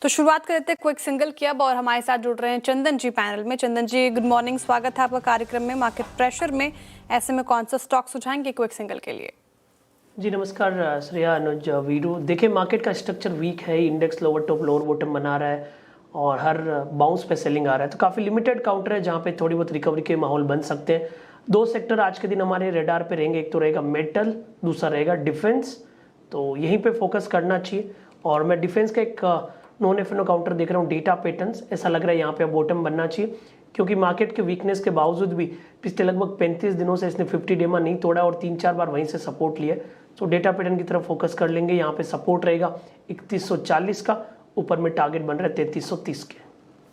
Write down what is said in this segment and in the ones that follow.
तो शुरुआत कर लेते हैं क्विक सिंगल की अब और हमारे साथ जुड़ रहे हैं चंदन जी पैनल में। चंदन जी गुड मॉर्निंग, स्वागत है आपका कार्यक्रम में। मार्केट प्रेशर में ऐसे में कौन सा स्टॉक सुझाएंगे क्विक सिंगल के लिए? जी नमस्कार श्रेया, अनुज, वीरू। देखिए मार्केट का स्ट्रक्चर वीक है, index lower top lower bottom बना रहा है और हर बाउंस पे सेलिंग आ रहा है, तो काफ़ी लिमिटेड काउंटर है जहाँ पे थोड़ी बहुत रिकवरी के माहौल बन सकते हैं। दो सेक्टर आज के दिन हमारे रेडार पे रहेंगे, एक तो रहेगा मेटल, दूसरा रहेगा डिफेंस, तो यहीं पे फोकस करना चाहिए। और मैं डिफेंस का एक नॉन एफएनओ काउंटर देख रहा हूँ, डेटा पैटर्न्स, ऐसा लग रहा है यहाँ पे बॉटम बनना चाहिए, क्योंकि मार्केट के वीकनेस के बावजूद भी पिछले लगभग 35 दिनों से इसने 50 डे में नहीं तोड़ा और 3-4 बार वहीं से सपोर्ट लिया। तो डेटा पैटर्न की तरफ फोकस कर लेंगे। यहाँ पे सपोर्ट रहेगा 3140 का, ऊपर में टारगेट बन रहा है 3330 के।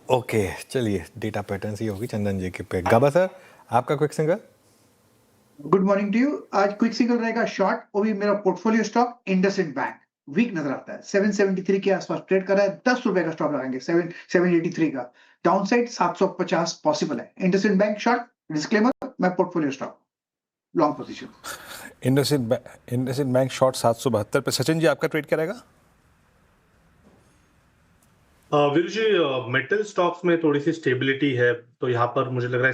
ओके चलिए, डेटा पैटर्न्स ही होगी चंदन जी के पे। गाबा सर, आपका quick single? Good morning to you. आज क्विक सिंगल रहेगा शॉर्ट, वो भी मेरा portfolio stock IndusInd bank. Weak नजर आता है, 773 के आसपास ट्रेड कर रहा है। 10 रुपए का स्टॉप लगाएंगे 783 का। डाउन साइड 750 पॉसिबल है। इंडसइंड बैंक शॉर्ट, डिस्क्लेमर, मैं portfolio stock long position. IndusInd bank short 772 पे। सचिन जी आपका ट्रेड क्या रहेगा? वीरू जी, मेटल स्टॉक्स में थोड़ी सी स्टेबिलिटी है, तो यहाँ पर मुझे लग रहा है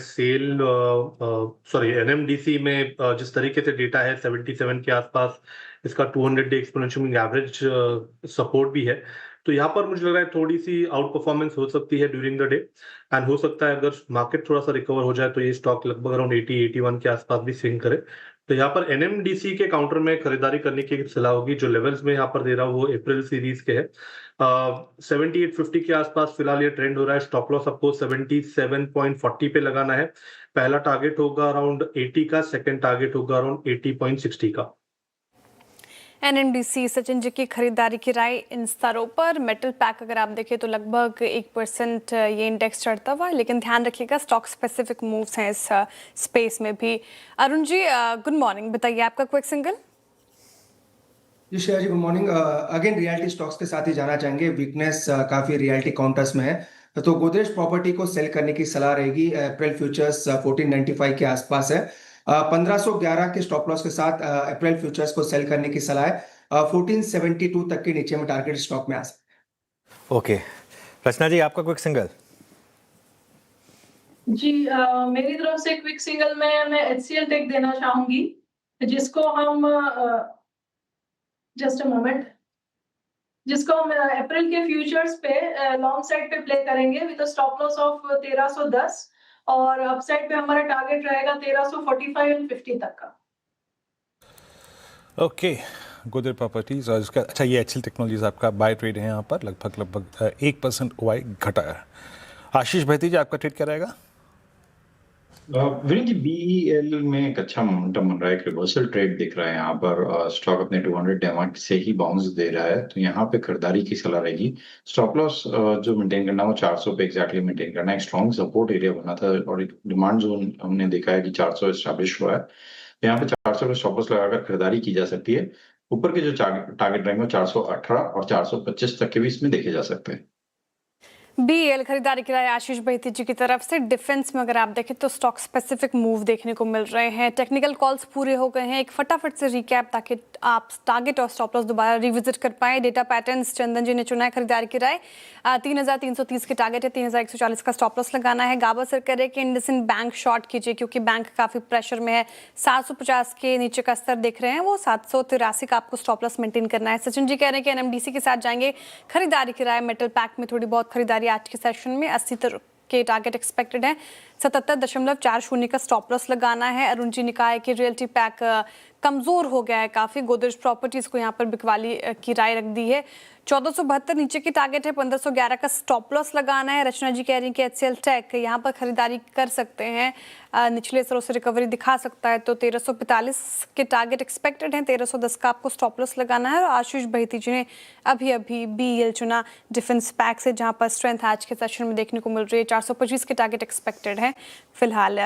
एनएमडीसी में जिस तरीके से डेटा है 77 के आसपास, इसका 200 day exponential moving average support भी है, तो यहाँ पर मुझे लग रहा है थोड़ी सी आउट परफॉर्मेंस हो सकती है ड्यूरिंग द डे। एंड हो सकता है अगर मार्केट थोड़ा सा रिकवर हो जाए तो ये स्टॉक लगभग अराउंड 80-81 के आसपास भी स्विंग करे। तो यहाँ पर एनएमडीसी के काउंटर में खरीदारी करने की सलाह होगी। जो लेवल्स में यहाँ पर दे रहा हूँ वो अप्रैल सीरीज के है। 7850 के आसपास फिलहाल ये ट्रेंड हो रहा है। स्टॉप लॉस आपको 77.40 पे लगाना है। पहला टारगेट होगा अराउंड 80 का, सेकंड टारगेट होगा अराउंड 80.60 का। एनएमडीसी, सचिन जी की खरीदारी की राय इन स्तरों पर। मेटल पैक अगर आप देखें तो लगभग 1% ये इंडेक्स चढ़ता हुआ है, लेकिन ध्यान रखिएगा स्टॉक स्पेसिफिक मूव्स हैं इस स्पेस में भी। अरुण जी गुड मॉर्निंग, बताइए आपका क्विक सिंगल। जी Shreya ji good morning. Again reality stocks के साथ ही जाना चाहेंगे। वीकनेस काफी रियलिटी काउंटर्स में है, तो गोदरेज प्रॉपर्टी को सेल करने की सलाह रहेगी। अप्रैल फ्यूचर्स 1495 के आसपास है। 1511 के स्टॉप लॉस के साथ अप्रैल फ्यूचर्स को सेल करने की सलाह है। 1472 तक के नीचे में टारगेट स्टॉक में आ सकते हैं। ओके, रचना जी आपका क्विक सिंगल? जी मेरी तरफ से क्विक सिंगल में मैं HCL टेक देना चाहूंगी, जिसको हम जस्ट अ मोमेंट, जिसको हम अप्रैल के फ्यूचर्स पे लॉन्ग साइड पे प्ले करेंगे विद स्टॉप लॉस ऑफ 1310 और अप साइड पे हमारा टारगेट रहेगा 1345 एंड 50 तक का। ओके, गोदरेज प्रॉपर्टीज और इसका अच्छा, ये HCL टेक्नोलॉजीज आपका बाय ट्रेड है यहाँ पर, लगभग 1% OI घटा है। आशीष भैती जी आपका ट्रेड क्या रहेगा? वीरेंद्र जी, BEL में एक अच्छा मोमेंटम बन रहा है, एक रिवर्सल ट्रेड दिख रहा है यहाँ पर। स्टॉक अपने 200 डेमा से ही बाउंस दे रहा है, तो यहाँ पे खरीदारी की सलाह रहेगी। स्टॉप लॉस जो मेंटेन करना है वो 400 पे एक्जैक्टली मेंटेन करना है। एक स्ट्रॉन्ग सपोर्ट एरिया बना था और एक डिमांड जोन हमने देखा है कि 400 एस्टैब्लिश हुआ है, तो यहाँ पे 400 पे स्टॉप लॉस लगाकर खरीदारी की जा सकती है। ऊपर के जो टारगेट रहेंगे 418 और 425 तक के भी इसमें देखे जा सकते हैं। BEL खरीदारी की राय आशीष भैती जी की तरफ से। डिफेंस में अगर आप देखें तो स्टॉक स्पेसिफिक मूव देखने को मिल रहे हैं। टेक्निकल कॉल्स पूरे हो गए हैं। एक फटाफट से रिकैप ताकि आप टारगेट और स्टॉप लॉस दोबारा रिविजिट कर पाए। डेटा पैटर्न्स चंदन जी ने चुना है खरीदारी की राय। 3330 के टारगेट है, 3140 का स्टॉप लॉस लगाना है। गाबा सर कह रहे हैं कि इंडसइंड बैंक शॉर्ट कीजिए क्योंकि बैंक काफी प्रेशर में है। 750 के नीचे का स्तर देख रहे हैं, वो 783 का आपको स्टॉप लॉस मेंटेन करना है। सचिन जी कह रहे हैं कि एनएमडीसी के साथ जाएंगे। खरीदारी की राय मेटल पैक में थोड़ी बहुत खरीदारी आज के सेशन में 80 तक के टारगेट एक्सपेक्टेड है। 77.40 का स्टॉप लॉस लगाना है। अरुण जी ने कहा है कि रियल्टी पैक कमजोर हो गया है काफी। गोदरेज प्रॉपर्टीज को यहाँ पर बिकवाली की राय रख दी है। 1472 नीचे की टारगेट है। 1511 का स्टॉप लॉस लगाना है। रचना जी कह रही है कि HCL टेक यहाँ पर खरीदारी कर सकते हैं, निचले स्तरों से रिकवरी दिखा सकता है, तो 1345 के टारगेट एक्सपेक्टेड हैं। 1310 का आपको स्टॉप लॉस लगाना है। और आशीष भैती जी ने अभी BEL चुना डिफेंस पैक से, जहाँ पर स्ट्रेंथ आज के सेशन में देखने को मिल रही है। 425 के टारगेट एक्सपेक्टेड है फिलहाल।